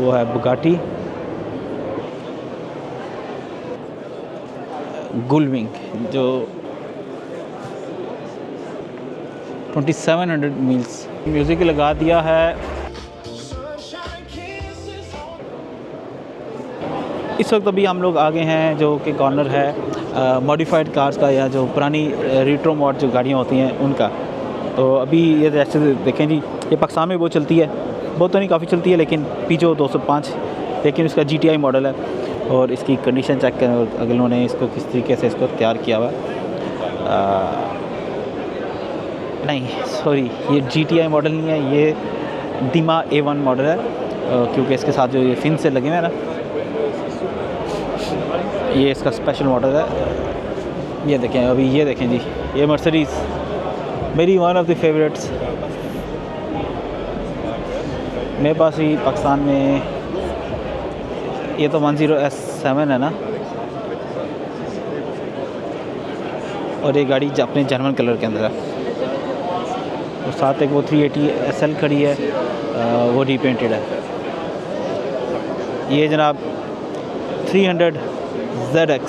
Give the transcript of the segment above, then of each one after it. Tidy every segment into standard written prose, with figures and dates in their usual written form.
वो है बुगाटी गुलविंग जो 2700 मील्स। म्यूज़िक लगा दिया है। इस वक्त अभी हम लोग आ गए हैं जो कि कॉर्नर है मॉडिफाइड कार्स का, या जो पुरानी रेट्रो मॉड जो गाड़ियाँ होती हैं उनका। तो अभी ये जैसे देखें जी, ये पाकिस्तान में बहुत चलती है, बहुत तो नहीं काफ़ी चलती है, लेकिन पीजो 205, लेकिन इसका GTI मॉडल है। और इसकी कंडीशन चेक करें, और अगर उन्होंने इसको किस तरीके से इसको तैयार किया हुआ नहीं सॉरी, ये GTI मॉडल नहीं है, ये दिमा A1 मॉडल है, क्योंकि इसके साथ जो ये फिन से लगे हुए हैं ना, ये इसका स्पेशल मॉडल है। ये देखें, अभी ये देखें जी, ये मर्सिडीज़ मेरी वन ऑफ द फेवरेट्स। मेरे पास ही पाकिस्तान में ये तो 10S7 है ना, और ये गाड़ी अपने जर्मन कलर के अंदर है। और साथ एक वो 380 SL खड़ी है, वो रीपेंटेड है। ये जनाब 300 ZX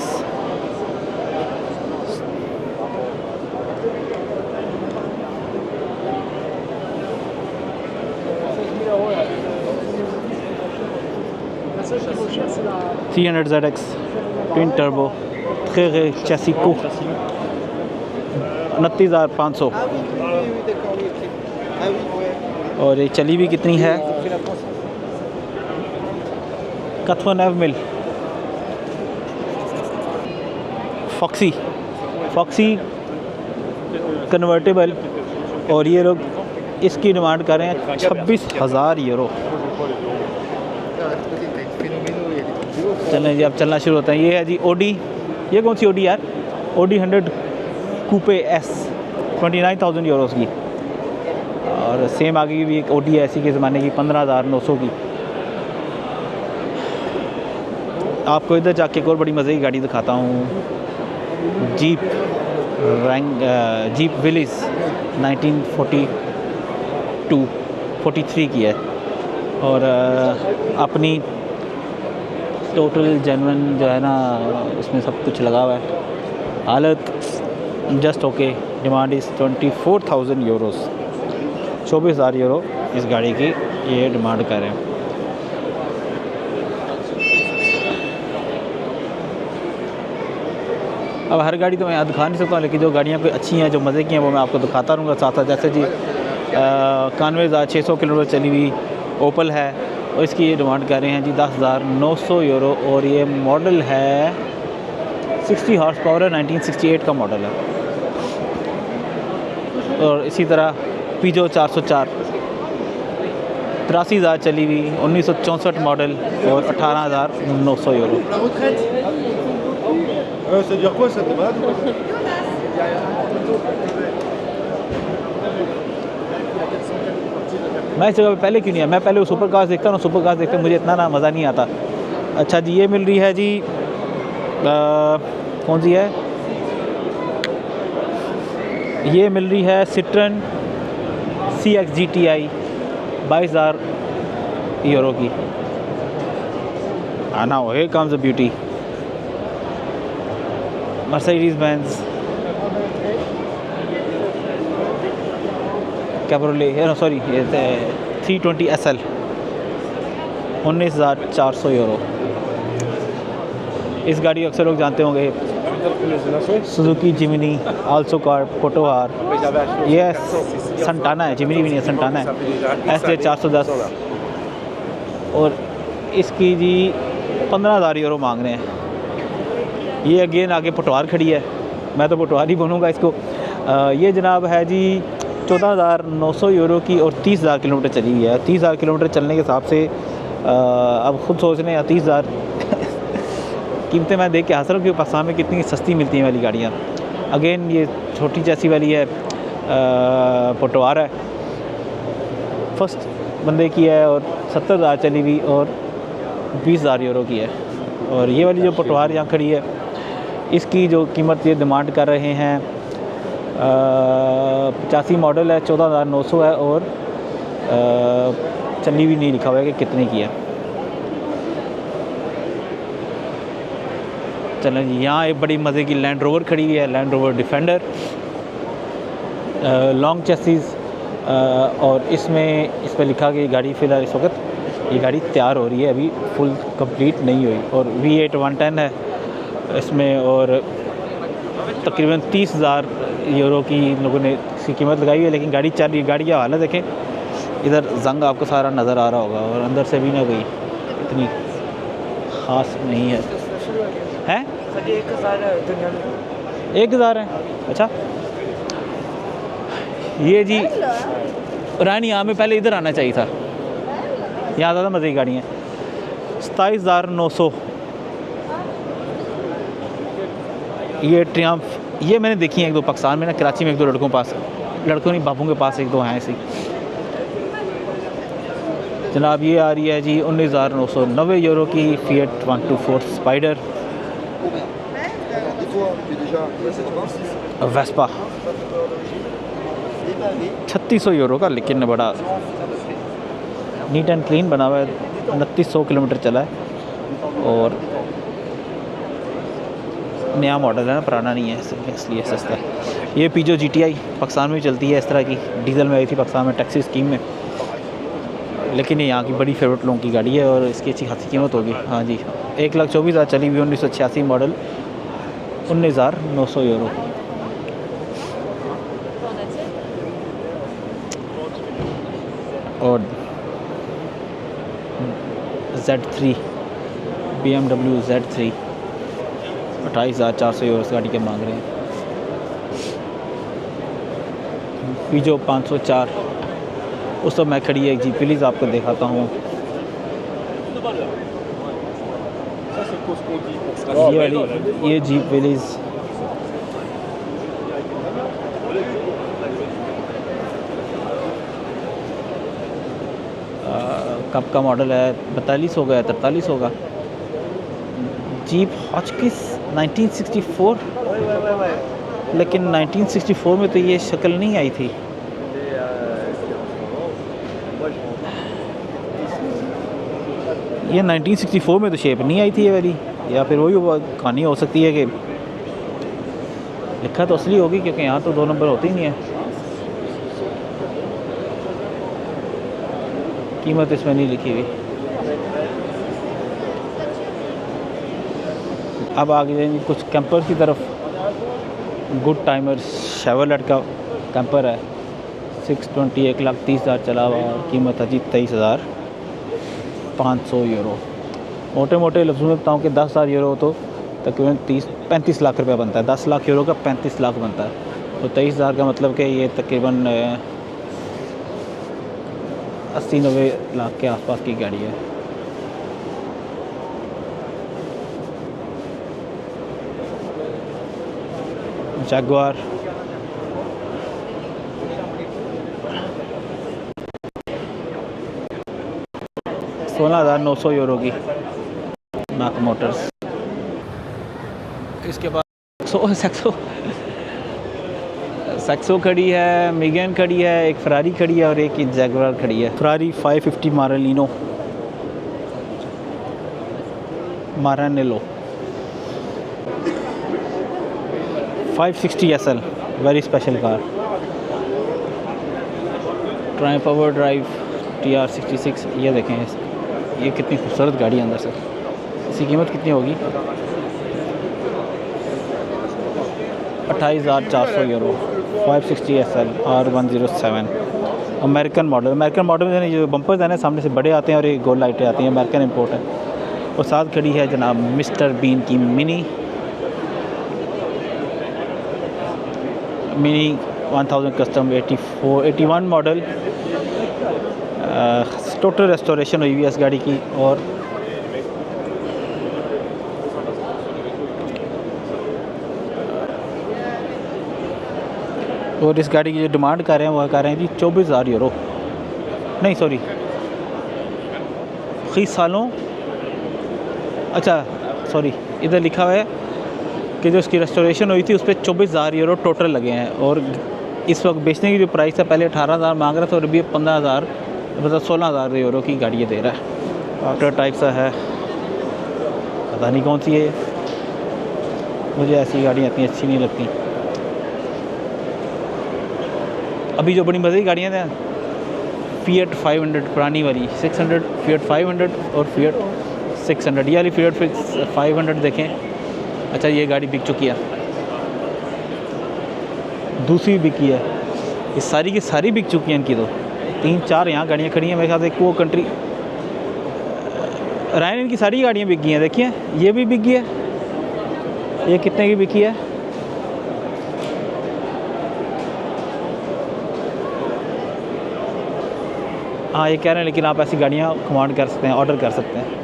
ट्विन टर्बो चैसी को 29,500। और ये चली भी कितनी है, कथवन एव मिल फॉक्सी कन्वर्टेबल। और ये लोग इसकी डिमांड कर रहे हैं 26,000 यूरो। चलें जी, अब चलना शुरू होता है। ये है जी ओडी, ये कौन सी ओडी यार, ओडी 100 कूपे S 29,000 यूरोस की। और सेम आगे की भी एक ओडी ऐसी के ज़माने की 15,900 की। आपको इधर जाके एक और बड़ी मज़े की गाड़ी दिखाता हूँ, जीप विलिस 1942-43 की है। और अपनी टोटल जेन्युइन जो है ना, इसमें सब कुछ लगा हुआ है, हालत just okay. Demand is 24,000 Euros, 24,000 euro इस गाड़ी की ये डिमांड कर रहे हैं। अब हर गाड़ी तो मैं दिखा नहीं सकता, लेकिन जो गाड़ियाँ पे अच्छी हैं, जो मज़े की हैं, वो मैं आपको दिखाता रहूँगा साथ साथ। जैसे जी कानवे 600 किलोमीटर चली हुई ओपल है, और इसकी ये डिमांड कर रहे हैं जी 10,900 यूरो। और ये मॉडल है 60 हॉर्स पावर है, 1968 का मॉडल है। और इसी तरह पीजो 404 83,000 चली हुई, 1964 मॉडल, और 18,900 यूरो। मैं इस जगह पे पहले क्यों नहीं है, मैं पहले वो सुपर कार्स देखता हूँ, सुपर कार्स देखते मुझे इतना ना मज़ा नहीं आता। अच्छा जी, ये मिल रही है जी कौन सी है, ये मिल रही है सिट्रन CX GTI 22,000 यूरो की। आना हो, here comes the beauty, Mercedes Benz cabriolet, sorry, ये 320 SL 19,400 यूरो। इस गाड़ी को अक्सर लोग जानते होंगे, Suzuki Gemini, also car Potohar. ये संटाना है, जिमिनी भी नहीं है, संटाना है, SJ 410। और इसकी जी 15,000 यूरो मांग रहे हैं। ये अगेन आगे पोटोहार खड़ी है, मैं तो पोटोहार ही बोलूँगा इसको। ये जनाब है जी 14,900 यूरो की, और 30,000 किलोमीटर चली हुई है। 30,000 किलोमीटर चलने के हिसाब से अब ख़ुद सोच रहे हैं 30,000 कीमतें मैं देख के हंस रहा हूँ कि पाकिस्तान में कितनी सस्ती मिलती हैं वाली गाड़ियाँ। अगेन ये छोटी जैसी वाली है, पोटोहार है, फर्स्ट बंदे की है, और 70,000 चली हुई, और 20,000 यूरो की है। और ये वाली जो पोटोहार यहाँ खड़ी है, इसकी जो कीमत ये डिमांड कर रहे हैं 85 मॉडल है, 14,900 है, और चली भी नहीं लिखा हुआ है कि कितने की है। चलें जी, यहाँ एक बड़ी मज़े की लैंड रोवर खड़ी हुई है, land rover defender, long chassis, और इसमें इस पर लिखा कि गाड़ी फ़िलहाल इस वक्त ये गाड़ी तैयार हो रही है, अभी फुल कंप्लीट नहीं हुई। और V8 110 है इसमें, और तकरीबन 30,000 यूरो की इन लोगों ने इसकी कीमत लगाई है, लेकिन गाड़ी चल रही है। गाड़ी की हालत देखें, इधर जंग आपको सारा नज़र आ रहा होगा, और अंदर से भी ना कोई इतनी ख़ास नहीं है। हैं 1,000 है? अच्छा, ये जी रानी, यहाँ में पहले इधर आना चाहिए था, यहाँ ज़्यादा मज़े की गाड़ी है। 27,900 ये ट्रियम्फ, ये मैंने देखी है एक दो पाकिस्तान में ना, कराची में एक दो लड़कों के पास, लड़कों नहीं बाबू के पास एक दो हैं ऐसी। जनाब ये आ रही है जी 19,990 यूरो की Fiat 124 स्पाइडर वेस्पा, 3600 यूरो का, लेकिन बड़ा नीट एंड क्लीन बना हुआ है। 2900 किलोमीटर चला है और नया मॉडल है ना, पुराना नहीं है, इसलिए सस्ता है। ये Peugeot GTI पाकिस्तान में भी चलती है इस तरह की, डीजल में आई थी पाकिस्तान में टैक्सी स्कीम में, लेकिन ये यहाँ की बड़ी फेवरेट लोगों की गाड़ी है और इसकी अच्छी खासी कीमत होगी। हाँ जी, 1,24,000 चली हुई, 1986 मॉडल, 19,900 यूरो। और Z3 BMW Z3 28,400 यूरो इस गाड़ी के मांग रहे हैं। Peugeot 504 उस समय खड़ी है एक जीप विलीज़, आपको दिखाता हूँ। ये वाली, ये जीप विलीज़ कब का मॉडल है? 42 होगा या 43 होगा। जीप हॉचकिस 1964, लेकिन 1964 में तो ये शक्ल नहीं आई थी। ये 1964 में तो शेप नहीं आई थी ये वाली, या फिर वही कहानी हो सकती है कि लिखा तो असली होगी, क्योंकि यहाँ तो 2 नंबर होते ही नहीं है। कीमत इसमें नहीं लिखी हुई। अब आगे जाएंगे कुछ कैंपर की तरफ। गुड टाइमर शेवरलेट का कैंपर है, 620, 1,30,000 चला हुआ, कीमत है जी 23,500 यूरो। मोटे मोटे लफ्ज़ों में बताऊँ कि 10,000 यूरो तो तकरीबन 35 लाख रुपया बनता है। 10 लाख यूरो का 35 लाख बनता है, तो 23,000 का मतलब कि ये तकरीबन 80-90 लाख के आसपास की गाड़ी है। जगुआर $16,900 यूरो की, नाक मोटर्स। इसके बाद सेक्सो खड़ी है, मेगन खड़ी है, एक फरारी खड़ी है और एक जगुआर खड़ी है। Ferrari 550 Maranello Maranello 560 SL, very special car. Triumph power drive TR66, ये देखें, ये कितनी खूबसूरत गाड़ी है अंदर से। इसकी कीमत कितनी होगी? 28,400 euro. 560 SL R107 American model. American model में जो बम्पर्स हैं ना सामने से बड़े आते हैं और ये गोल लाइटें आती हैं, अमेरिकन इंपोर्ट है। और साथ खड़ी है जनाब मिस्टर बीन की mini 1000 custom 81 model. Total restoration हुई हुई है इस गाड़ी की। और इस गाड़ी की जो डिमांड कर रहे हैं वो कर रहे हैं जी 24,000 यूरो, नहीं सॉरी 30 सालों, अच्छा सॉरी, इधर लिखा हुआ है कि जो इसकी रेस्टोरेशन हुई थी उस पर 24,000 यूरो टोटल लगे हैं। और इस वक्त बेचने की जो प्राइस है, पहले 18,000 मांग रहा था और अभी 15,000 मतलब 16,000 यूरो की गाड़ी ये दे रहा है। आफ्टर टाइप सा है, पता नहीं कौन सी है। मुझे ऐसी गाड़ियाँ इतनी अच्छी नहीं लगती। अभी जो बड़ी मज़े की गाड़ियाँ हैं फ़िएट 500 पुरानी वाली 600, फ़िएट 500 और फ़िएट 600। ये वाली फ़िएट 500 देखें। अच्छा ये गाड़ी बिक चुकी है, दूसरी बिकी है, ये सारी की सारी बिक चुकी हैं इनकी। तो 3-4 यहाँ गाड़ियाँ खड़ी हैं मेरे ख्याल से। वो कंट्री रायन इनकी सारी गाड़ियाँ बिकी हैं। देखिए ये भी बिकी है, ये कितने की बिकी है? हाँ ये कह रहे हैं, लेकिन आप ऐसी गाड़ियाँ कमांड कर सकते हैं, ऑर्डर कर सकते हैं।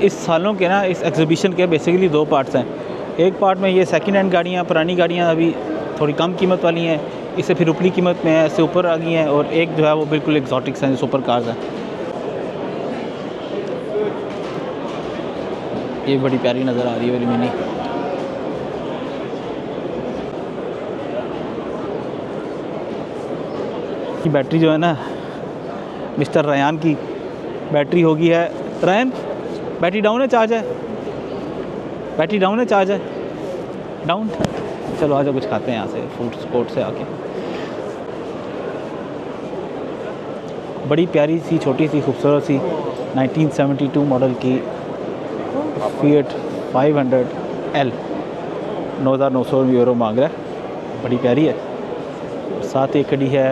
इस सालों के ना इस एग्जीबिशन के बेसिकली 2 पार्ट्स हैं। एक पार्ट में ये सेकंड हैंड गाड़ियाँ, पुरानी गाड़ियाँ अभी थोड़ी कम कीमत वाली हैं, इससे फिर ऊपरी कीमत में ऐसे ऊपर आ गई हैं, और एक जो है वो बिल्कुल एग्जॉटिक्स हैं, जो सुपर कार्स हैं। ये बड़ी प्यारी नज़र आ रही है वाली मिनी। की बैटरी जो है ना मिस्टर रयान की बैटरी होगी है। रयान बैटरी डाउन है, चार्ज है? बैटरी डाउन है, चार्ज है? डाउन। चलो आज कुछ खाते हैं यहाँ से फूड स्पोर्ट से आके। बड़ी प्यारी सी छोटी सी खूबसूरत सी 1972 मॉडल की फ़िएट 500L 9,900 यूरो मांग रहा है। बड़ी प्यारी है। साथ ही खड़ी है,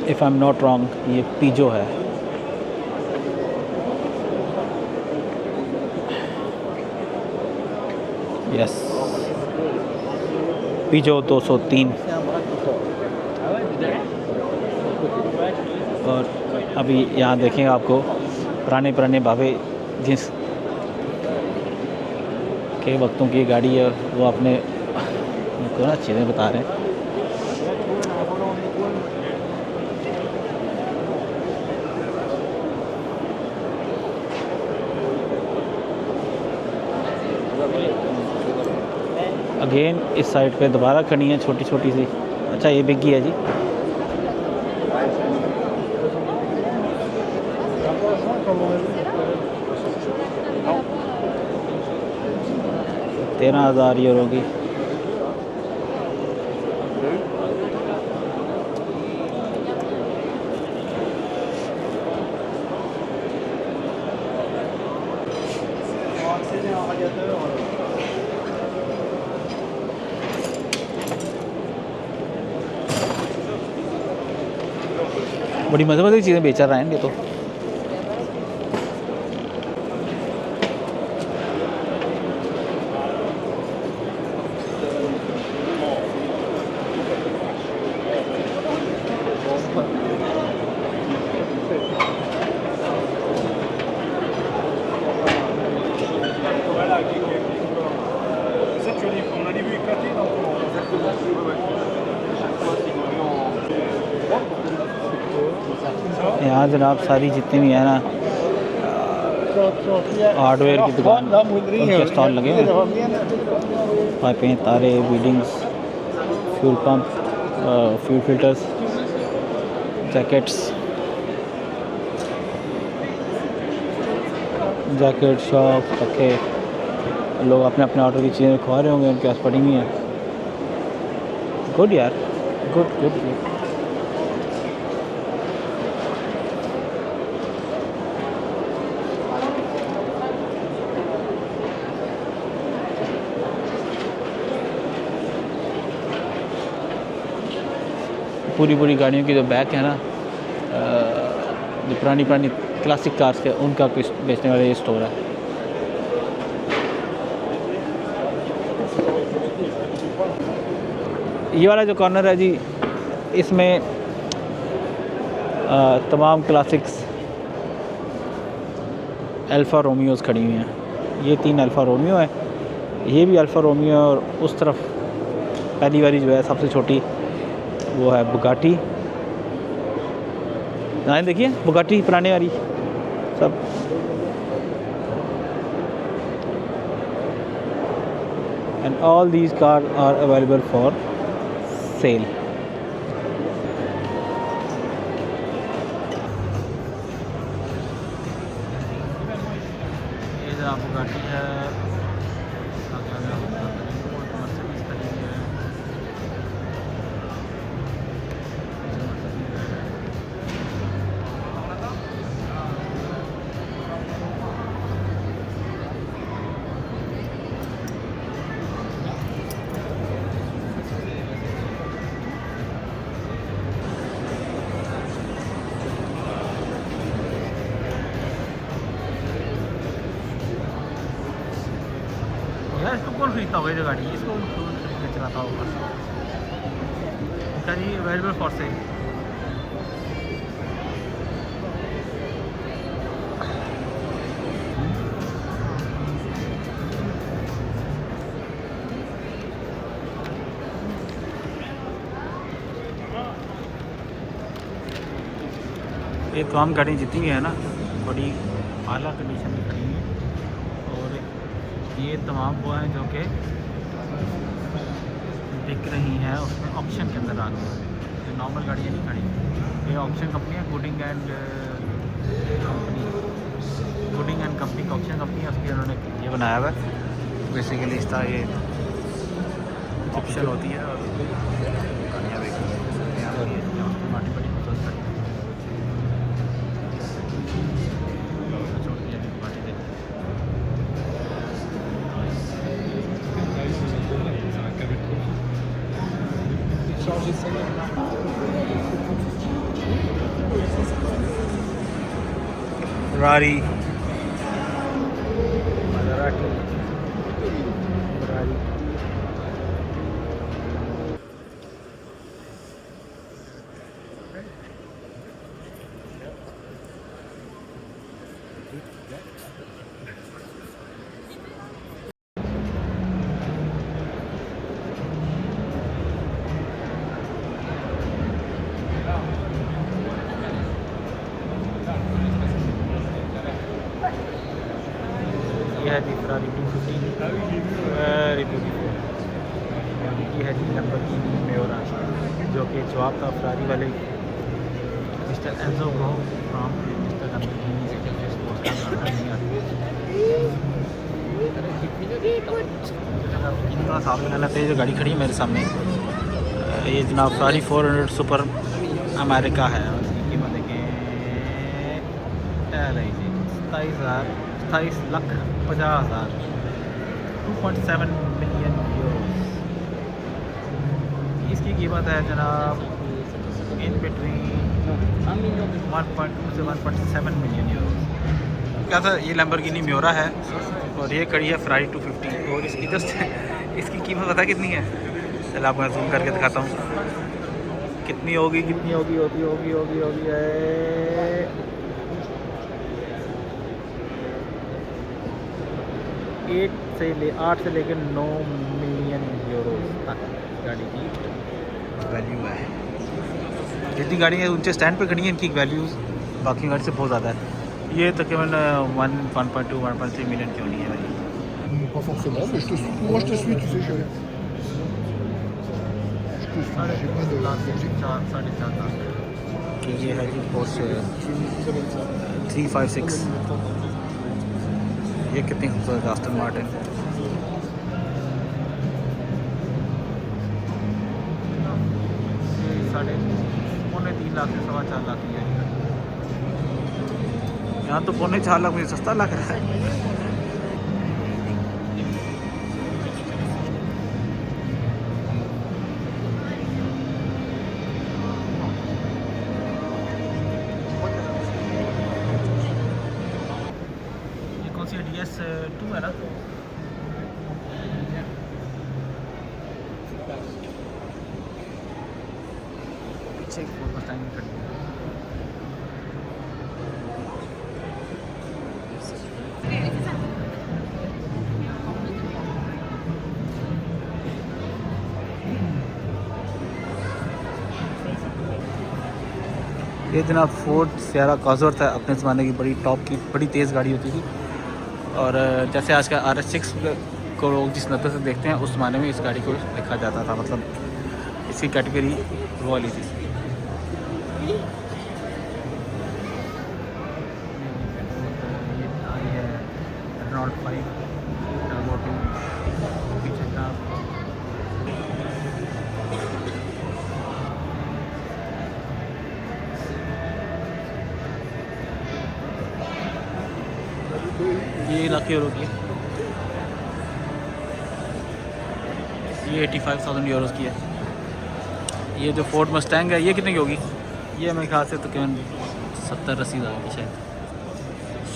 if I am not wrong, ये पीजो है। Yes, piezo 203। और अभी यहाँ देखेंगे आपको पुराने बाबे जिस के वक्तों की गाड़ी है, वो अपने को ना चीज़ें बता रहे हैं। अगेन इस साइड पे दोबारा खड़ी है छोटी छोटी सी। अच्छा ये बिगी है जी। €13,000 की। बड़ी मज़े की चीज़ें बेच रहे हैं ये तो। यहाँ जनाब सारी जितनी भी है ना हार्डवेयर की दुकान, उनके स्टॉल लगे हैं। पाइपें, तारे, beadings, fuel pump, fuel filters, jacket shop रखे। लोग अपने अपने ऑर्डर की चीज़ें खवा रहे होंगे, उनके पास पड़ी हुई हैं। गुड यार, गुड गुड गुड। पूरी गाड़ियों की जो बैक है ना, जो पुरानी क्लासिक कार्स के, उनका कुछ बेचने वाला ये स्टोर है। ये वाला जो कॉर्नर है जी, इसमें तमाम क्लासिक्स अल्फ़ा रोमियोज़ खड़ी हुई हैं। ये 3 अल्फ़ा रोमियो है, ये भी अल्फ़ा रोमियो, और उस तरफ पहली वाली जो है सबसे छोटी वो है बुगाटी। ना देखिए बुगाटी पुराने वाली सब। And all these car are available for sale. जनाब बुगाटी है, मर्सिडीज खड़ी है। यार इसको कौन खरीदता होगा ये गाड़ी, इसको कौन खरीद के चलाता होगा। इसका जी अवेलेबल फॉर सेल। ये तमाम गाड़ियाँ जितनी भी है ना बड़ी आला कंडीशन में खड़ी हैं, और ये तमाम वो हैं जो कि बिक रही हैं उसमें ऑप्शन के अंदर आ गई हैं। ये नॉर्मल गाड़ियाँ नहीं खड़ी, ये ऑप्शन कंपनी है, गुडिंग एंड कंपनी का ऑप्शन कंपनी है, उसकी उन्होंने ये बनाया हुआ है। बेसिकली इस तरह ये ऑप्शन होती है और गाड़ियाँ बिकती हैं। माटी बड़ी खूबसूरत खड़ी है। Ferrari, Maserati, Ferrari. ये है जी Ferrari 250, वेरी ब्यूटीफुल। ये है जी लैम्बोर्गिनी मियोरा, जो कि जवाब था Ferrari वाले मिस्टर एंजो को फ्रॉम मिस्टर लैम्बोर्गिनी से इनका सामने लाना था। जो गाड़ी खड़ी है मेरे सामने, ये जनाब Ferrari 400 सुपर अमेरिका है। उसकी कीमत देखें, रही जी 27,50,000, 2.7 मिलियन यूरोस इसकी कीमत है जनाब। इन बिटवीन 1.2 से 1.7 मिलियन यूरोस। क्या था, ये लैम्बोर्गिनी मियोरा है और ये खड़ी है Ferrari 250, और इसकी जस्ट इसकी कीमत पता कितनी है? चलो आपको मैं जूम करके दिखाता हूँ कितनी होगी, कितनी होगी होगी होगी होगी होगी है 8 से लेकर 9 मिलियन यूरोस तक गाड़ी की वैल्यू है। जितनी गाड़ियाँ ऊंचे स्टैंड पे खड़ी हैं इनकी वैल्यूज़ बाकी गाड़ी से बहुत ज़्यादा है। ये तकरीबन 1.2 1.3 मिलियन क्यों नहीं है भाई? Pas forcément, mais moi je te suis, tu sais, chérie. Je te suis, j'ai pas de... ये है जी Porsche 356, ये कितनी खूबसूरत आस्टन मार्टिन। साढ़े 3.25 लाख से 4.25 लाख की है। यहाँ तो 4.25 लाख मुझे सस्ता लग रहा है। ये कौन सी DS2 है ना? पीछे फोर्ड मस्टैंग खड़ी है। ये जनाब फोर्ड सियारा कॉसवर्थ है, अपने ज़माने की बड़ी टॉप की बड़ी तेज़ गाड़ी होती थी। और जैसे आज का RS6 को लोग जिस नज़र से देखते हैं, उस ज़माने में इस गाड़ी को देखा जाता था, मतलब इसकी कैटेगरी वो वाली थी। रेनॉल्ट 5 टर्बो 2 पीछे का ये 1 लाख यूरो की है, ये 85,000 यूरोज़ की है। ये जो फोर्ड मस्टैंग है ये कितने की होगी? ये मेरे ख्याल से तकरीबन 70-80 हज़ार की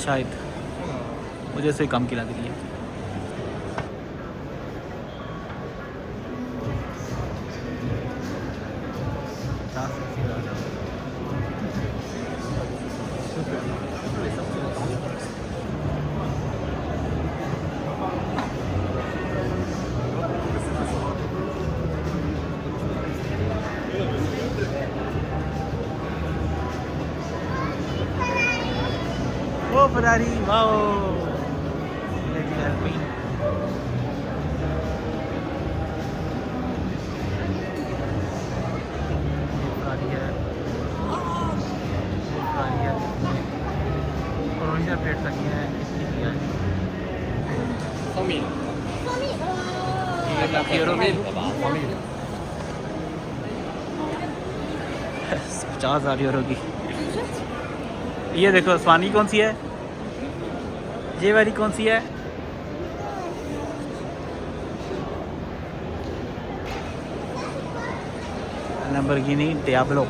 शायद मुझे से कम की लग रही है। ओ फरारी वाओ, लेडी एल्पिन फरारी है, फरारी है ओरिजिनल प्लेट लगी है, कितनी की है? 1 लाख यूरो की 50,000 यूरो की। ये देखो स्वानी कौन सी है, ये वाली कौन सी है? Lamborghini Diablo.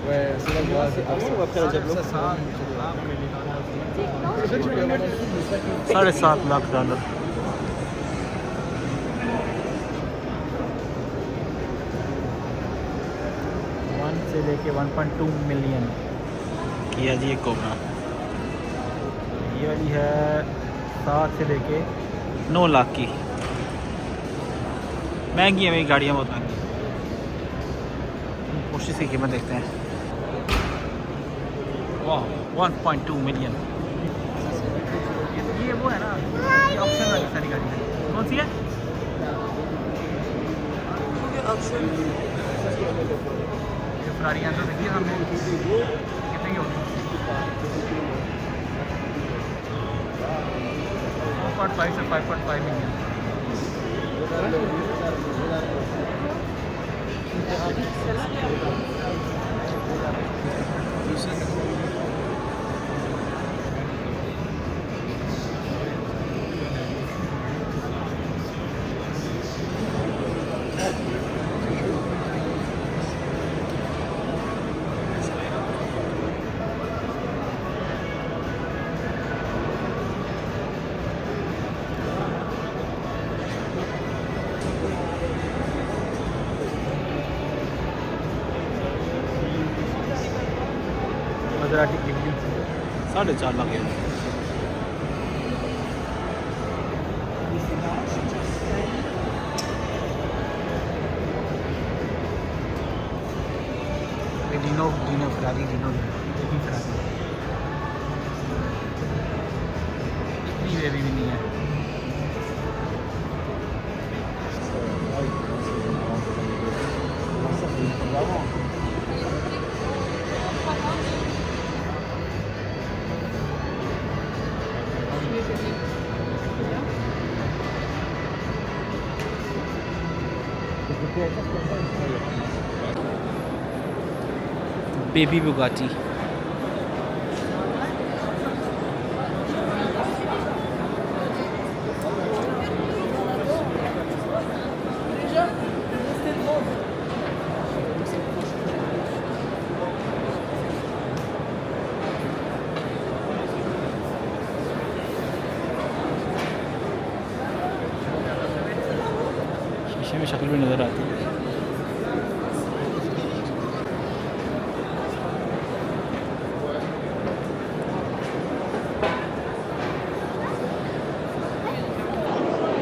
Ouais, c'est la grâce. Après, on va après la Diablo. $7.5 lakh. 1 से लेके 1.2 मिलियन की है जी एक कोबरा। ये वाली है 7 से लेके 9 लाख की। महंगी है मेरी गाड़ियाँ, बहुत महंगी। कोशिश की कीमत देखते हैं। वाह 1.2 मिलियन। ये वो है ना, ये ऑप्शन वाली सारी गाड़ी है। कौन सी है? ये फरारी है तो देखिए हमने कितने की होगी? 4.5 से 5.5 मिलियन। मज़राटी की 4.5 लाख है। डिनो फरारी देखिए फरारी इतनी बेबी भी नहीं है। बेबी बुगाटी शीशे में शक्ल भी नज़र आती है।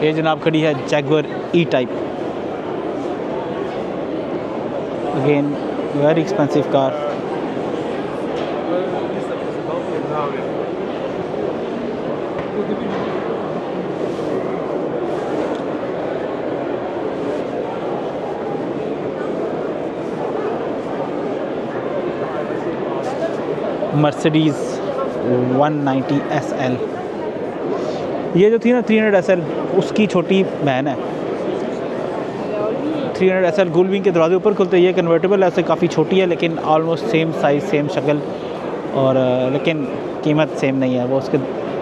ये जनाब खड़ी है Jaguar E type, again very expensive car. Mercedes 190 SL। ये जो थी ना 300 SL, उसकी छोटी बहन है। 300 SL गुलविंग के दरवाजे ऊपर खुलते हैं। ये कन्वर्टेबल है, ऐसे काफ़ी छोटी है लेकिन ऑलमोस्ट सेम साइज़ सेम शक्ल, और लेकिन कीमत सेम नहीं है, वो उसके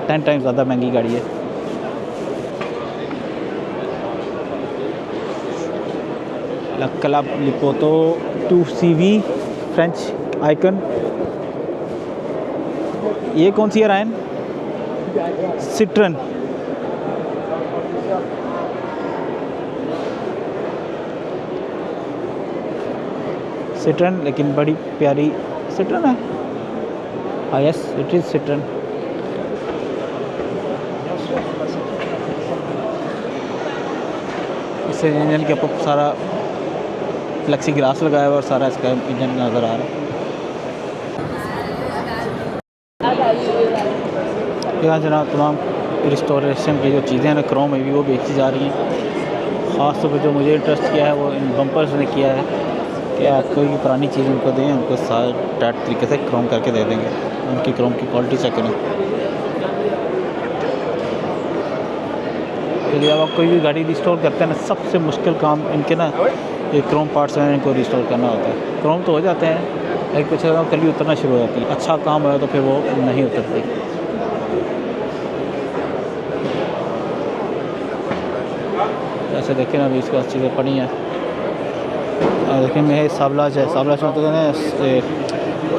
10 टाइम्स ज़्यादा महंगी गाड़ी है। ला क्लब लिपोतो 2CV फ्रेंच आइकन। ये कौन सी है रायन? सिट्रन। सिट्रन, लेकिन बड़ी प्यारी सिट्रन है। हाँ यस, इट इज़ सिट्रन। इससे इंजन के ऊपर सारा फ्लेक्सी ग्लास लगाया हुआ और सारा इसका इंजन नज़र आ रहा है। यहाँ जनाब तमाम रिस्टोरेशन की जो चीज़ें हैं ना क्रोम में भी वो बेची जा रही हैं। ख़ास तौर पर जो मुझे इंटरेस्ट किया है वो इन बम्पर्स ने किया है कि आप कोई भी पुरानी चीज़ उनको दें, उनको सारे टाइट तरीके से क्रोम करके दे देंगे। उनकी क्रोम की क्वालिटी चेक करें। तो जब आप कोई भी गाड़ी रिस्टोर करते हैं ना, सबसे मुश्किल काम इनके ना ये क्रोम पार्ट्स में इनको रिस्टोर करना होता है। क्रोम तो हो जाते हैं, एक पीछे कली उतरना शुरू हो जाती है। अच्छा काम हो तो फिर वो नहीं उतरती। ऐसे देखें ना, अभी इसका चीज़ें पड़ी हैं। देखिए मैं साबलाज है, साबलाज में तो ना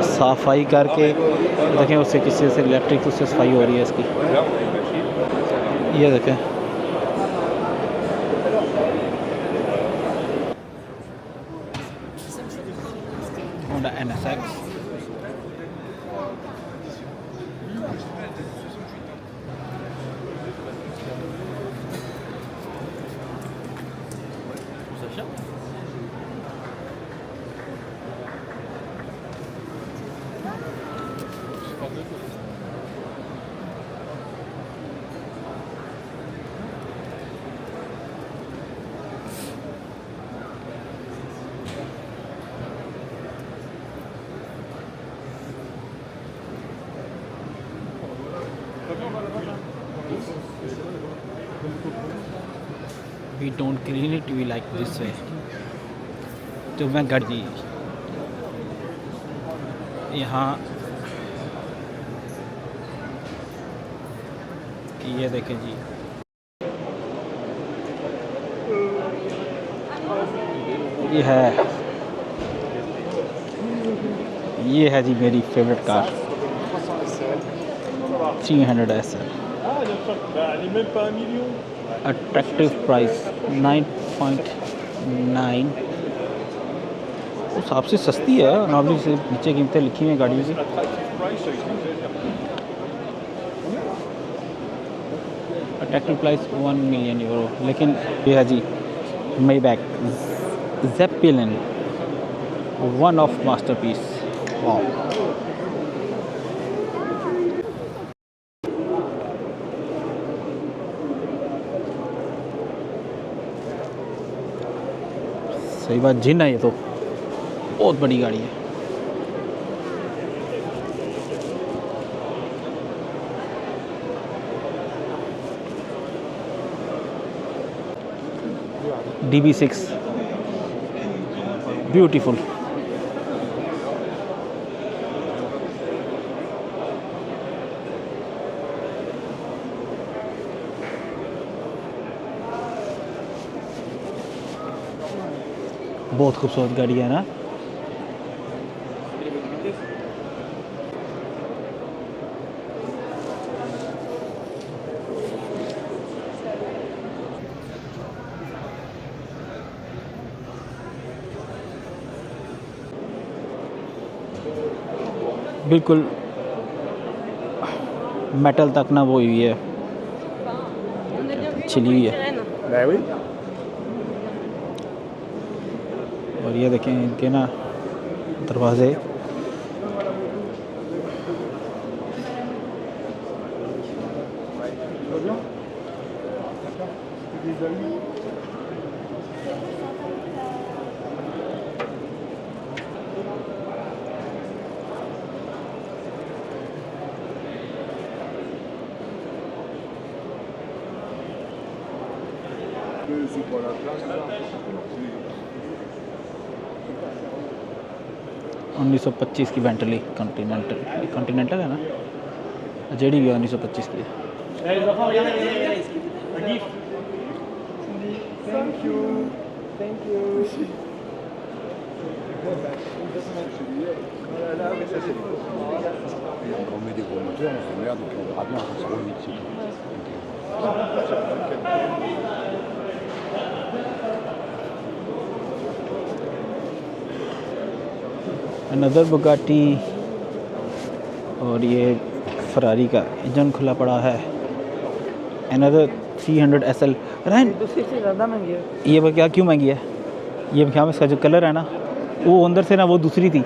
सफाई करके देखें, उससे किसी से इलेक्ट्रिक उससे सफाई हो रही है इसकी। ये देखें, Honda NSX। We don't clean it, we like this way। तो मैं गढ़ जी यहाँ ये देखें जी, ये है जी मेरी favourite car 300 SL। Attractive price 9.9। उस हिसाब से सस्ती है, नॉर्मली से नीचे कीमतें लिखी हुई हैं गाड़ियों की। Attractive price 1 million euro. लेकिन ये है जी मेबैक ज़ेपिलिन, वन ऑफ मास्टरपीस। वाह, सही बात, जिन है ये तो बहुत बड़ी गाड़ी है। DB6 beautiful. बहुत खूबसूरत गाड़ी है ना। बिल्कुल मेटल तक ना वो हुई है, छिली हुई है। और ये देखें इनके ना दरवाजे, उन्नीस सौ पच्चीस की बेंटली कॉन्टिनेंटल है ना, जेडी भी है 1925 की On met des gros moteurs, on se merde, et puis on verra bien, ça roule vite, c'est tout. Another Bugatti, और ये फरारी का इंजन खुला पड़ा है। Another 300 SL। रायन दूसरी से ज़्यादा महंगी है। ये क्या क्यों महंगी है? ये क्या इसका जो कलर है ना, वो अंदर से ना वो दूसरी थी,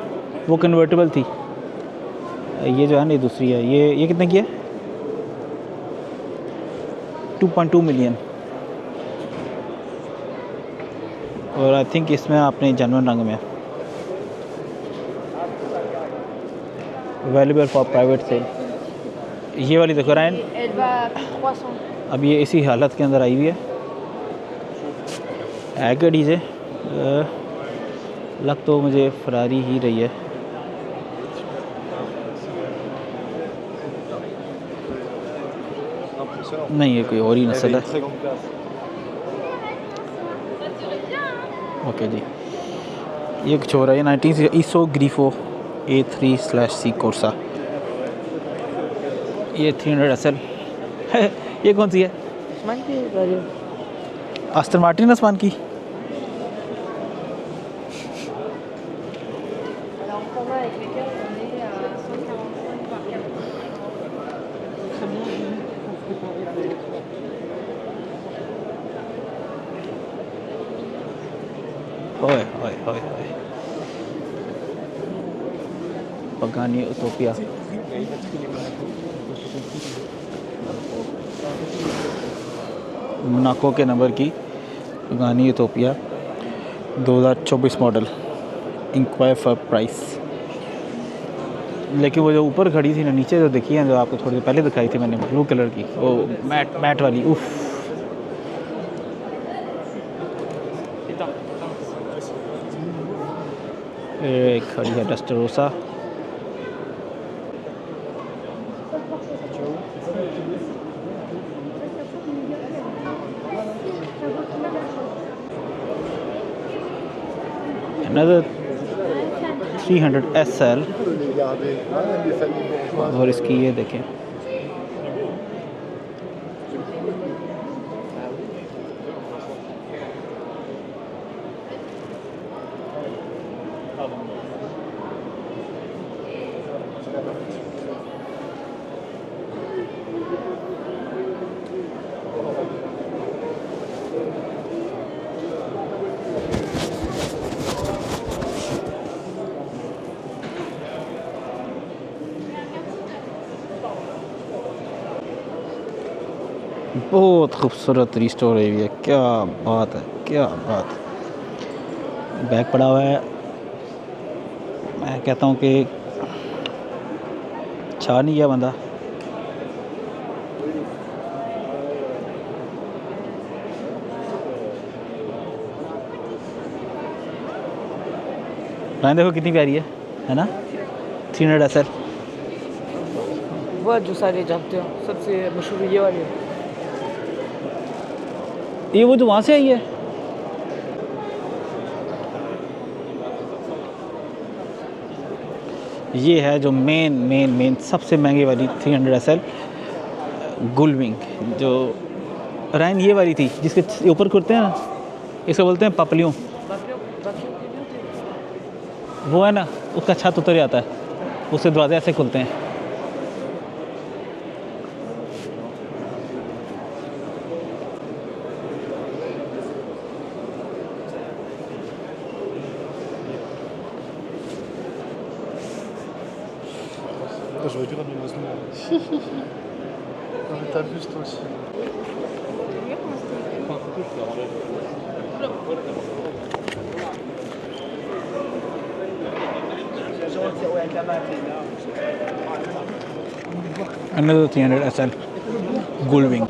वो कन्वर्टेबल थी। ये जो है ना ये दूसरी है। ये कितने की है? 2.2 मिलियन। और आई थिंक इसमें आपने जेन्युइन रंग में अवेलेबल फॉर प्राइवेट सेल। ये वाली देखो रायन, Elle va à 300। अब ये इसी हालत के अंदर आई हुई है गाड़ी से। लग तो मुझे फरारी ही रही है। नहीं, ये कोई और ही नस्ल है। ओके जी, ये कुछ हो रहा है। 19 ईसो ग्रीफो A3/C कोर्सा, ये 300 SL है। ये कौन सी है? आसमान की गाड़ी। आस्टन मार्टिन आसमान की। Alors on va avec lesquels on est à 145 par 4। ओए ओए ओए ओए, पगानी उतोपिया। मोनाको के नंबर की Pagani Utopia 2024 model, inquire for price. लेकिन वो जो ऊपर खड़ी थी ना, नीचे जो देखी है, जो आपको थोड़ी देर पहले दिखाई थी मैंने, ब्लू कलर की, वो मैट वाली, उफ। एक खड़ी है डस्टरोसा। Another 300 SL, और इसकी ये देखें, बहुत खूबसूरत रिस्टोर हुई है। क्या बात है, क्या बात। बैग पड़ा हुआ है। मैं कहता हूँ कि छा नहीं गया बंदा। राइन देखो कितनी प्यारी है ना? 300 SL। वो जो सारे जानते हो, सबसे मशहूर ये वाली है। ये वो जो वहाँ से आई है। ये है जो मेन सबसे महंगी वाली 300 SL गुलविंग, जो राइन ये वाली थी जिसके ऊपर करते हैं ना, इसे बोलते हैं पपलियों। वो है ना, उसका छत उतर जाता है, उससे दरवाजे ऐसे खुलते हैं। J'aurais dû ramener Maslow. Non mais t'as vu toi aussi. Another 300 SL Gullwing।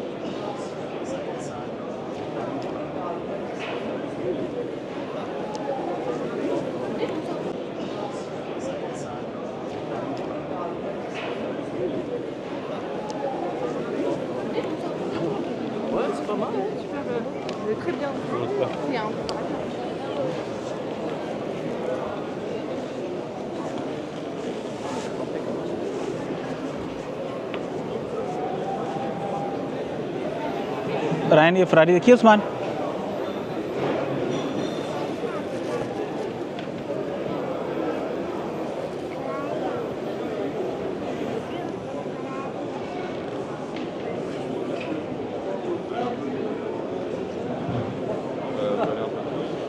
C'est un peu. Ryan ये फरारी देखिए Usman.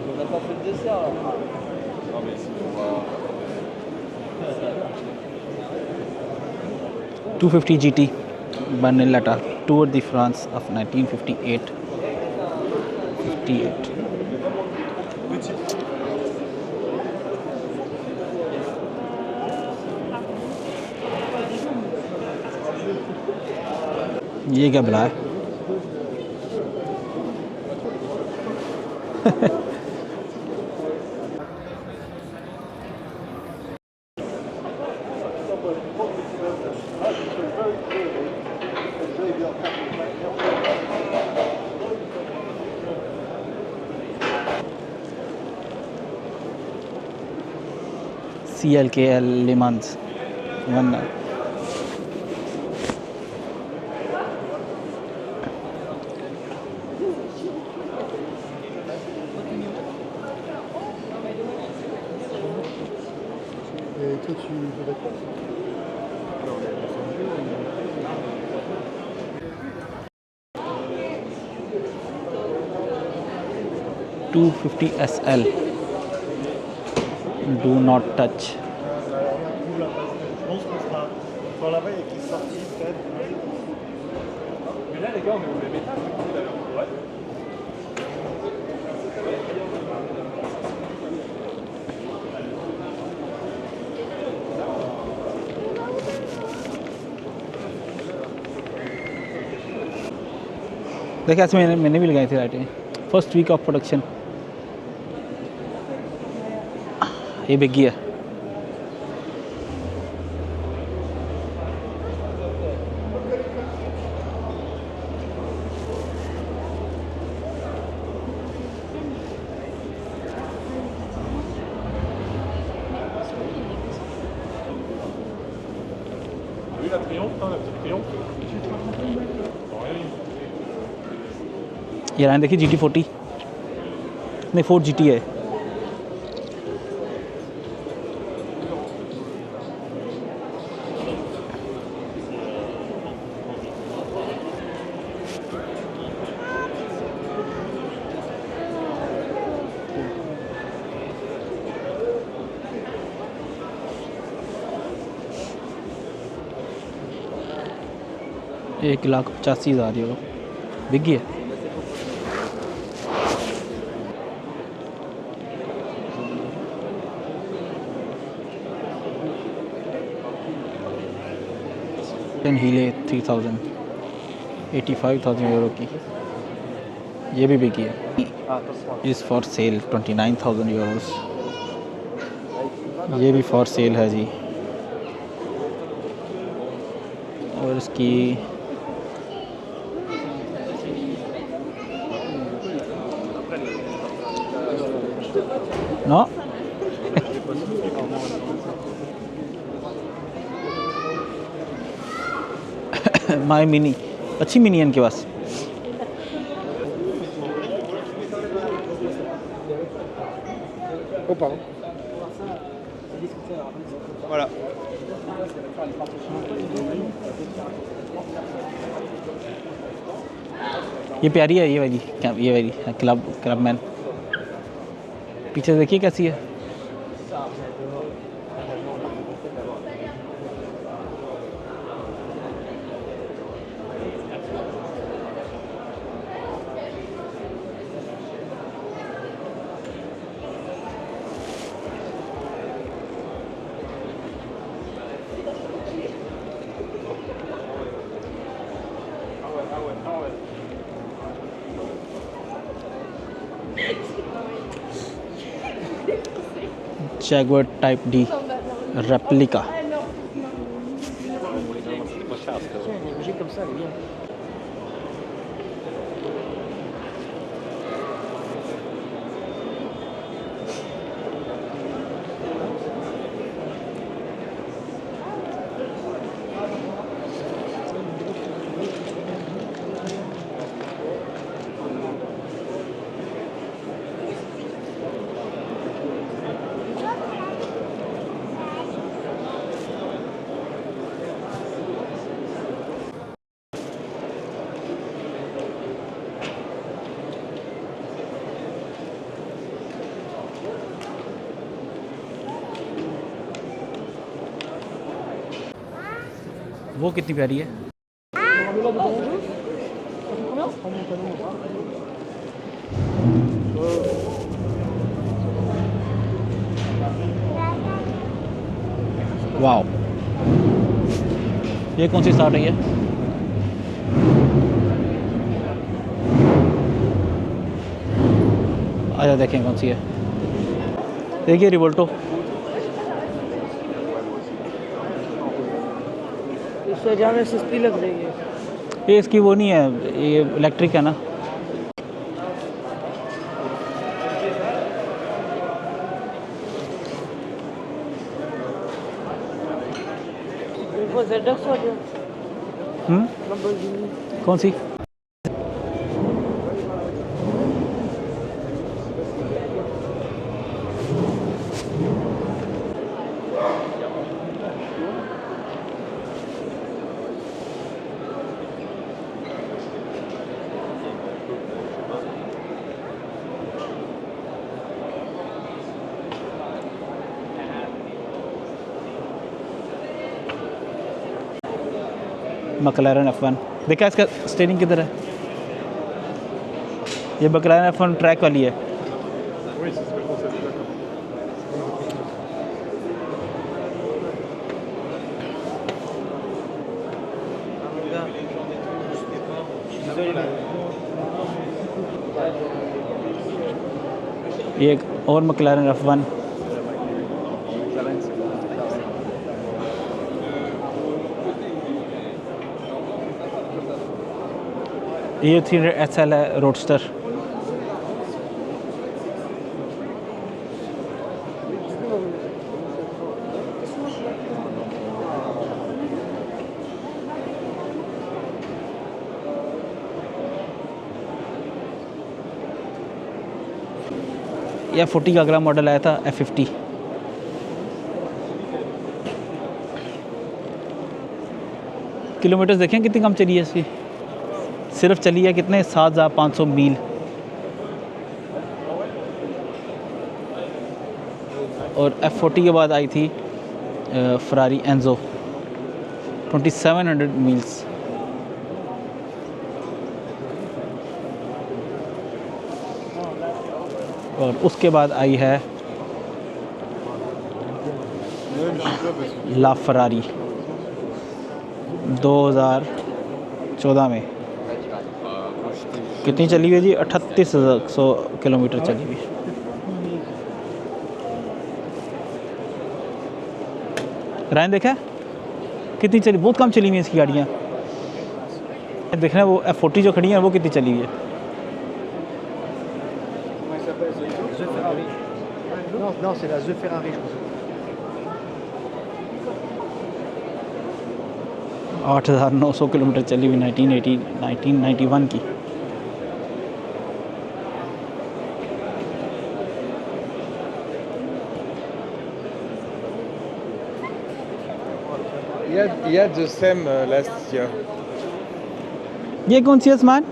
On n'a pas fait de dessert là. Non mais si on va... 250 GT Barnellata Tour de France of 1958 58 ये क्या बुलाया CLKL Le Mans one Et toi, tu devrais quoi? $250 SL do not touch Je pense qu'on sera sur la veille qui est sorti peut-être. Mais là les gars, on est au même étage tout à l'heure. Ouais. देखिए ऐसे मैंने भी लगाई थी राइटें first week of production ये बिकी है Oui la triomphe, hein, la petite triomphe. ये राइन देखिए GT40 नहीं 4 GT है €1,85,000 बिकी है हीले 3000 €85,000 की ये भी बिकी है इस फॉर सेल €29,000 ये भी फॉर सेल है जी और इसकी नो माई मिनी अच्छी मिनी है इनके पास Oh, pardon. Voilà. ये प्यारी है ये वाली क्लब मैन पीछे देखिए कैसी है Jaguar Type D Replica Comme ça, elle est bien. वो कितनी प्यारी है। वाओ, ये कौन सी स्टार्ट रही है? आजा देखें कौन सी है। देखिए रिवोल्टो, इससे ज़्यादा सस्ती लग रही है। ये इसकी वो नहीं है, ये इलेक्ट्रिक है ना। वो ZX हो गया। कौन सी? McLaren F1। देखा इसका स्टीयरिंग किधर है? ये McLaren F1 ट्रैक वाली है। Oui, c'est ce que je pensais, d'accord. ये एक और McLaren F1। ये 300 SL है, रोडस्टर। या 40 का अगला मॉडल आया था F50। किलोमीटर्स देखें कितनी कम चली है इसकी, सिर्फ चली है कितने 7500 मील। और F40 के बाद आई थी फरारी एंजो, 2700 मील्स। और उसके बाद आई है ला फरारी 2014 में। कितनी चली हुई है जी? 3800 किलोमीटर चली हुई। रैन देखा है? कितनी चली, बहुत कम चली हुई है इसकी गाड़ियाँ। देख रहे हैं वो F40 जो खड़ी है वो कितनी चली हुई है। Non, non, c'est la The Ferrari, je pense. 8900 kilometre चली हुई 1991 की। Il y a de SEM last year. ये कौन सी है उस्मान?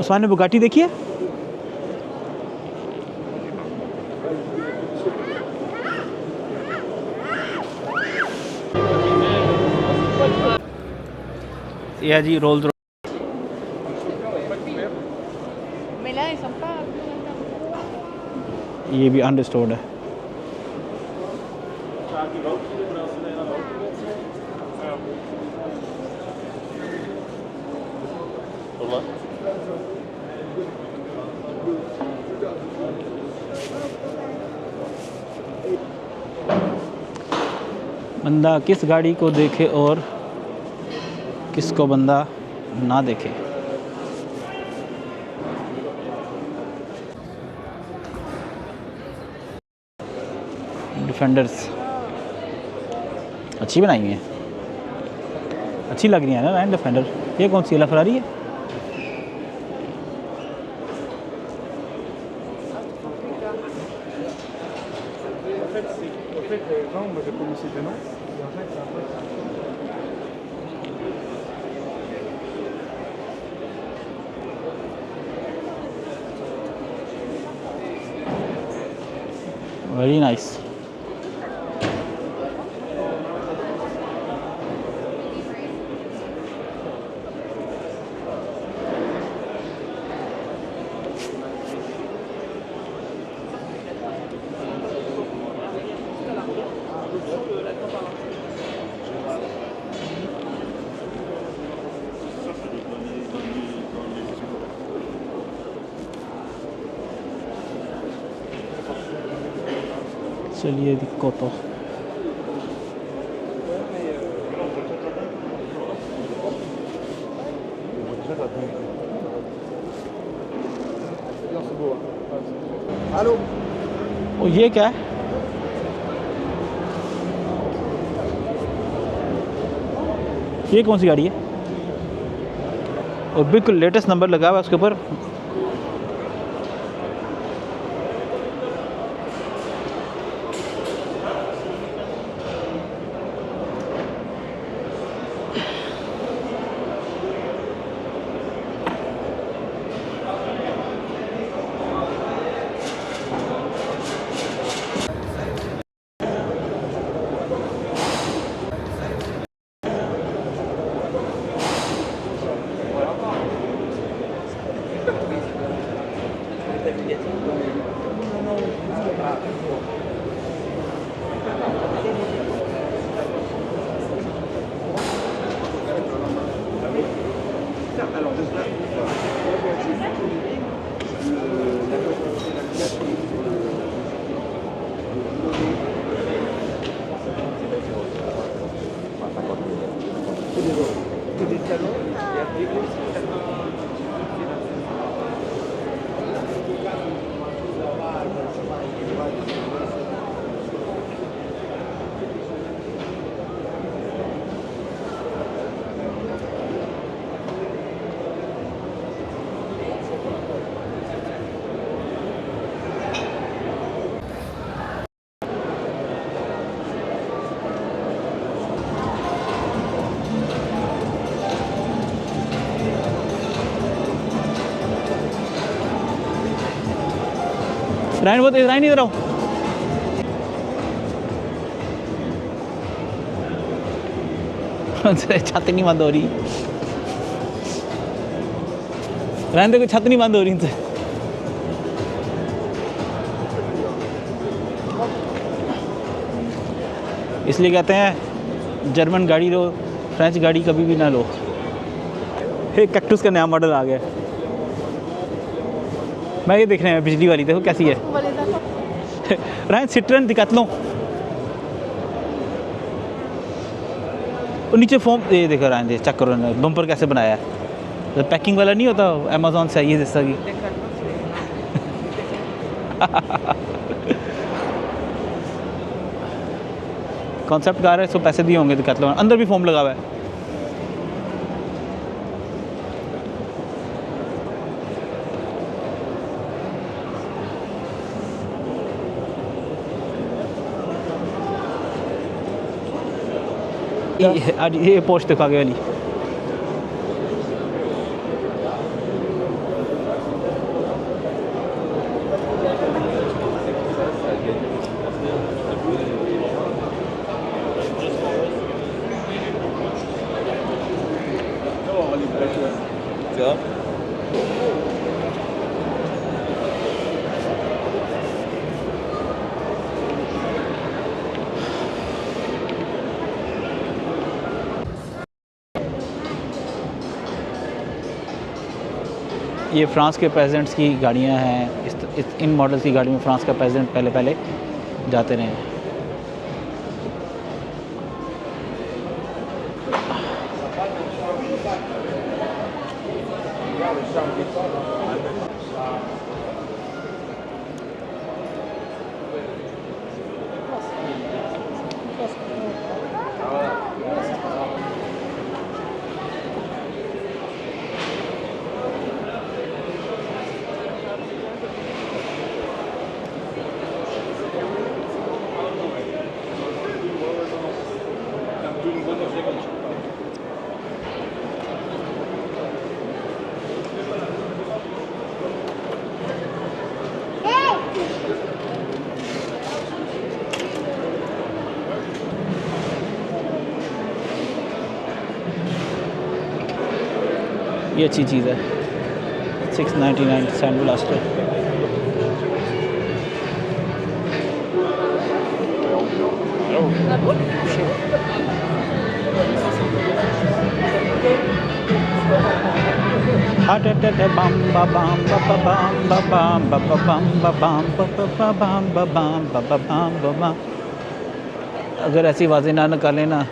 उस्मान ने बुगाटी देखी है? यह जी Rolls Royce. Mais là, ils sont pas. ये भी अनरिस्टोर्ड है। बंदा किस गाड़ी को देखे और किसको बंदा ना देखे। डिफेंडर्स अच्छी बनाई हुई है, अच्छी लग रही है ना लैंड डिफेंडर। ये कौन सी है? फरारी है। En fait, non, moi je connaissais des noms. Et en fait, c'est un peu ça. Very nice. चलिए दिक्को तो ओ ये क्या है? ये कौन सी गाड़ी है? और बिल्कुल लेटेस्ट नंबर लगा हुआ है उसके ऊपर। राइन बहुत राइन इधर आओ। छत नहीं बंद हो रही। राइन देखो छत नहीं बंद हो रही इनसे। इसलिए कहते हैं जर्मन गाड़ी लो, फ्रेंच गाड़ी कभी भी ना लो। एक कैक्टस का नया मॉडल आ गया। मैं ये देख रहे हैं बिजली वाली, देखो कैसी है। राइन सिट्रन दिखात लो। और नीचे फोम ये देखो राइन दे, चेक करो ना बम्पर कैसे बनाया है। तो पैकिंग वाला नहीं होता अमेज़ॉन से, ये जैसा कि कॉन्सेप्ट कार है, इसको पैसे दिए होंगे दिखात लो। अंदर भी फोम लगा हुआ है। ये पोस्ट देखो आगे वाली। ये फ्रांस के प्रेसिडेंट्स की गाड़ियां हैं। इन मॉडल्स की गाड़ी में फ्रांस का प्रेसिडेंट पहले जाते रहे हैं। ये अच्छी चीज़ है, 699 सैंड ब्लास्टर। अगर ऐसी आवाज़ें ना निकालें ना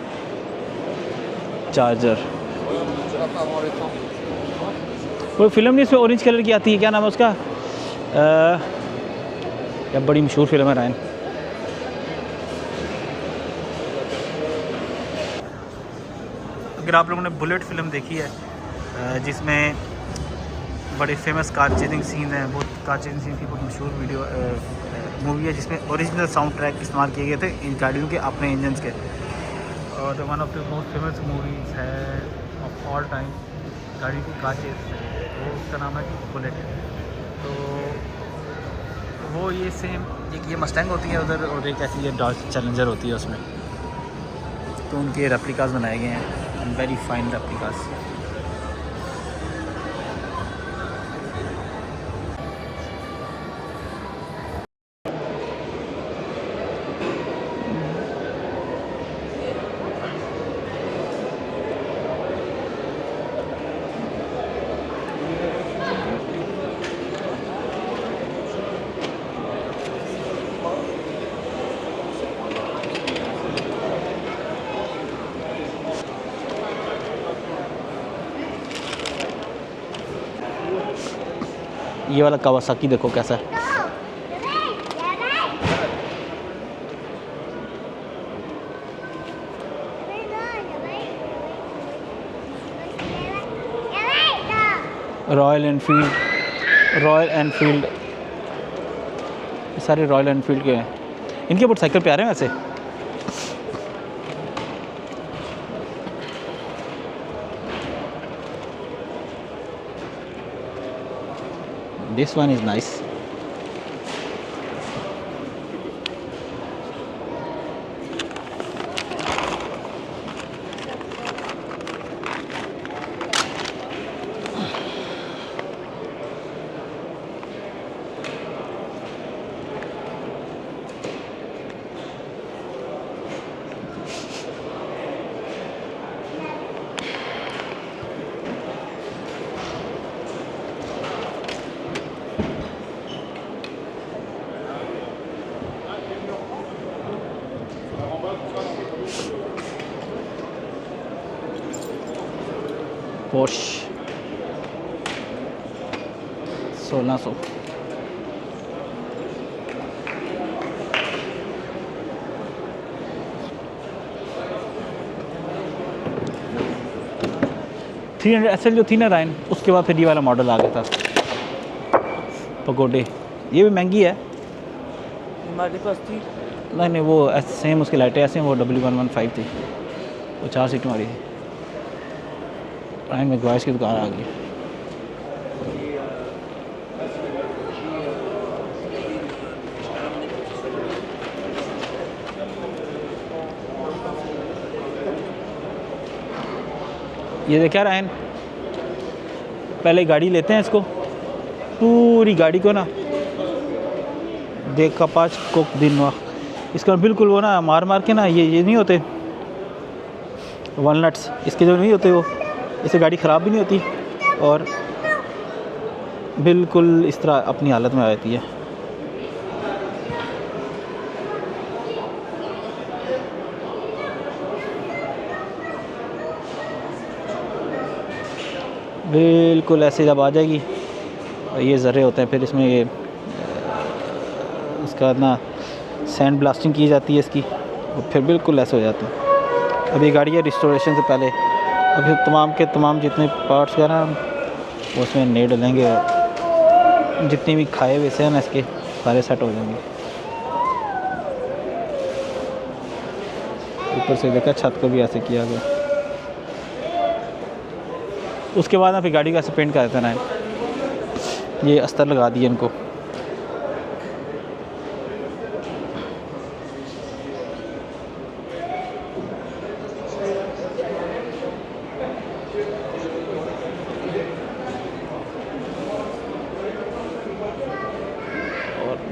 चार्जर। वो फिल्म नहीं इसमें ऑरेंज कलर की आती है, क्या नाम है उसका? या बड़ी मशहूर फिल्म है रायन। अगर आप लोगों ने बुलेट फिल्म देखी है जिसमें बड़े फेमस कार चेजिंग सीन है, बहुत कार चेजिंग सीन की बहुत मशहूर वीडियो मूवी है जिसमें ओरिजिनल साउंड ट्रैक इस्तेमाल किए गए थे इन गाड़ियों के अपने इंजन्स के। और one of the most famous movies है ऑफ ऑल टाइम गाड़ी की कार चेज, वो उसका नाम है बुलेट। तो वो ये सेम एक ये मस्टैंग होती है उधर, और एक ऐसी ये डॉज चैलेंजर होती है उसमें। तो उनके रेप्लिकास बनाए गए हैं, वेरी फाइन रेप्लिकास। ये वाला कावासाकी देखो कैसा है। रॉयल एनफील्ड सारे रॉयल एनफील्ड के हैं। इनके मोटरसाइकिल प्यारे हैं वैसे। This one is nice. Porsche 1600। SL जो थी ना रायन, उसके बाद फिर ये वाला मॉडल आ गया था पगोडे। ये भी महंगी है। हमारे पास थी नहीं वो सेम उसकी लाइटें ऐसे हैं, वो W115 थी, वो 4 सीट वाली थी। रायन में गॉयस की दुकान आ गई। ये देखा रायन, पहले गाड़ी लेते हैं इसको, पूरी गाड़ी को ना देखा 5 कोक दिन इसका बिल्कुल वो ना मार के ना ये नहीं होते वॉलनट्स, इसके जो नहीं होते वो, इससे गाड़ी ख़राब भी नहीं होती और बिल्कुल इस तरह अपनी हालत में आ जाती है। बिल्कुल ऐसे जब आ जाएगी, ये ज़र्रे होते हैं, फिर इसमें ये इसका ना सैंड ब्लास्टिंग की जाती है इसकी, और फिर बिल्कुल ऐसे हो जाते हैं। अब ये गाड़ी है रिस्टोरेशन से पहले, अभी तमाम के तमाम जितने पार्ट्स का ना वो उसमें नए डलेंगे, और जितने भी खाए हुए से हैं ना इसके सारे सेट हो जाएंगे। ऊपर से देखा छत को भी ऐसे किया गया। उसके बाद ना फिर गाड़ी का ऐसे पेंट कर देना है, ये अस्तर लगा दिए इनको।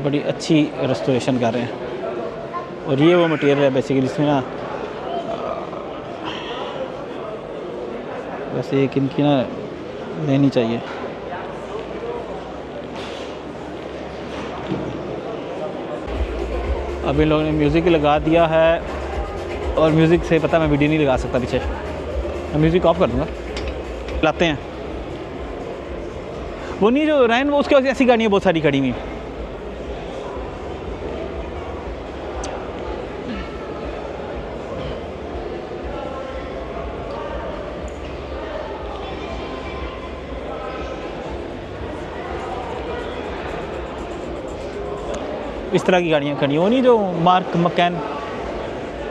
बड़ी अच्छी रेस्टोरेशन कर रहे हैं। और ये वो मटेरियल है बेसिकली इसमें ना, वैसे एक इनकी ना लेनी चाहिए। अब इन लोगों ने म्यूज़िक लगा दिया है और म्यूज़िक से पता मैं वीडियो नहीं लगा सकता पीछे, मैं म्यूज़िक ऑफ कर दूँगा। लाते हैं वो नहीं जो रैन, वो उसके ऐसी गाड़ियाँ बहुत सारी खड़ी हुई। इस तरह की गाड़ियाँ खड़ी, वो नहीं जो मार्क मकैन,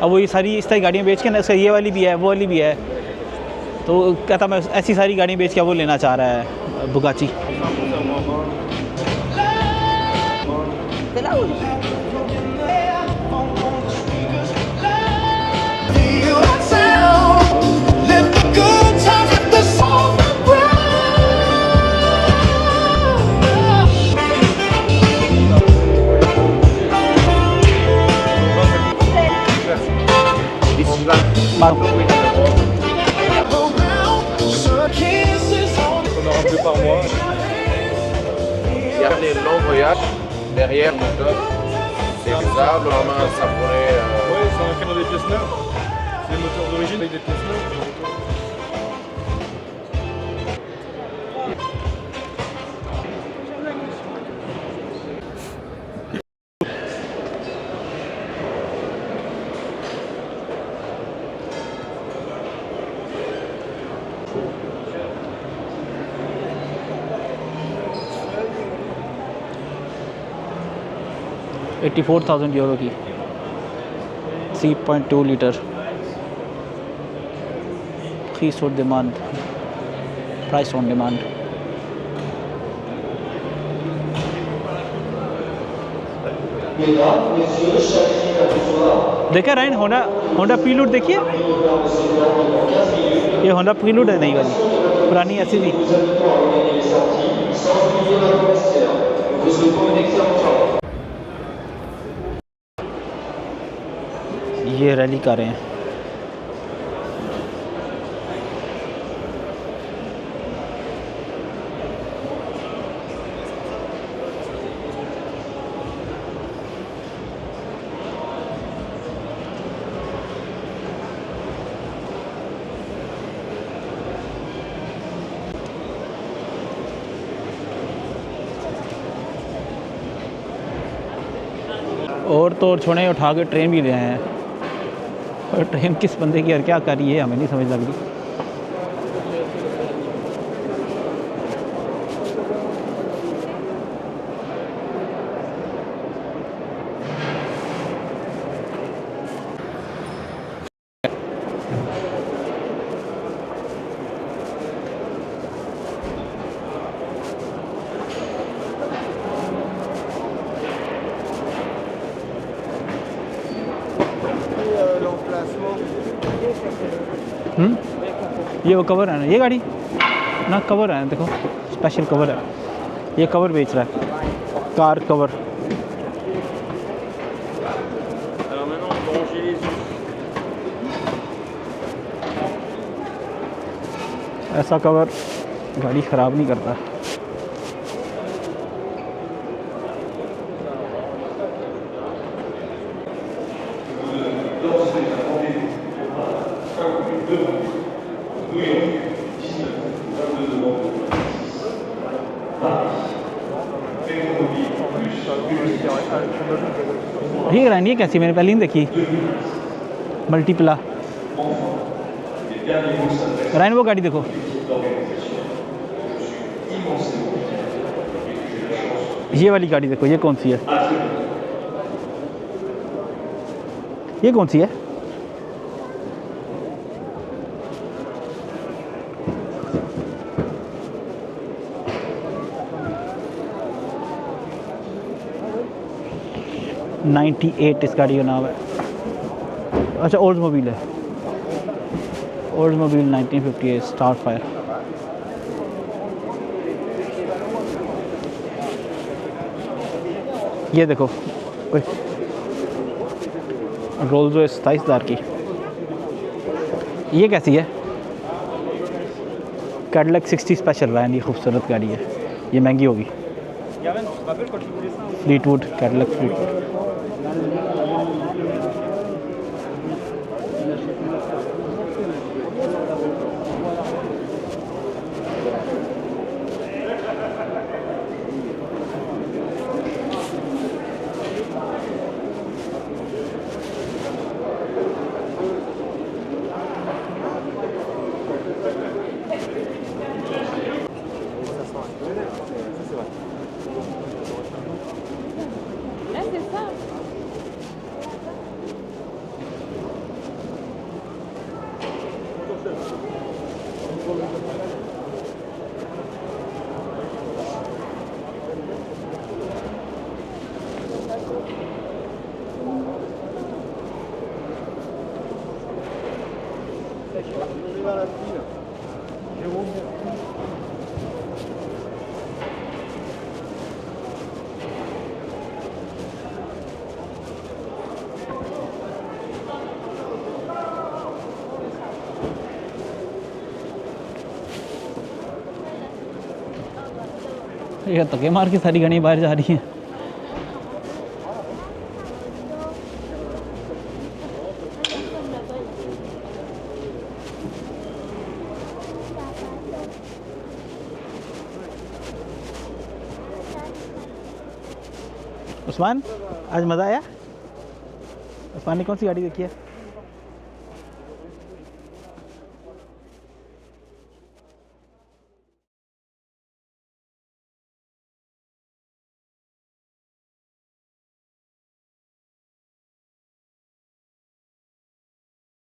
अब वो ये सारी इस तरह की गाड़ियाँ बेच के ना, इसका ये वाली भी है वो वाली भी है, तो कहता मैं ऐसी सारी गाड़ियाँ बेच के वो लेना चाह रहा है बुगाची। On aura 2 par mois. Il y a des longs voyages derrière le top. C'est bizarre, normalement ça pourrait. Ouais, c'est un canon des pièces neuves. C'est le moteur d'origine avec des pièces neuves. €84,000 की 3.2 litre. Fees on demand, price on demand. देखा राइन Honda prelude देखिए, ये Honda prelude है नई वाली, पुरानी ऐसी थी। ये रैली कारें हैं। और तो और छोड़े उठा के ट्रेन भी ले आए हैं, और ट्रेन किस बंदे की और क्या कर रही है हमें नहीं समझ लग रही। ये वो कवर है ना, ये गाड़ी ना कवर है, देखो स्पेशल कवर है, ये कवर बेच रहा है, कार कवर। ऐसा कवर गाड़ी ख़राब नहीं करता। ये रानी ये कैसी, मैंने पहले नहीं देखी, मल्टीप्ला राइन। वो गाड़ी देखो, ये वाली गाड़ी देखो, ये कौन सी है, ये कौन सी है? $98 इस गाड़ी का नाम है। अच्छा ओल्ड मोबिल है, ओल्ड मोबिल 1958 स्टार फायर। ये देखो रोल्स रॉयस 27,000 की। ये कैसी है? कैडिलैक 60 स्पेशल वैन, ये खूबसूरत गाड़ी है, ये महंगी होगी। Fleetwood, Cadillac Fleetwood. Là, c'est ça. ये धक्के मार के सारी गाड़ियाँ बाहर जा रही हैं। उस्मान, आज मज़ा आया? उस्मान ने कौन सी गाड़ी देखी है?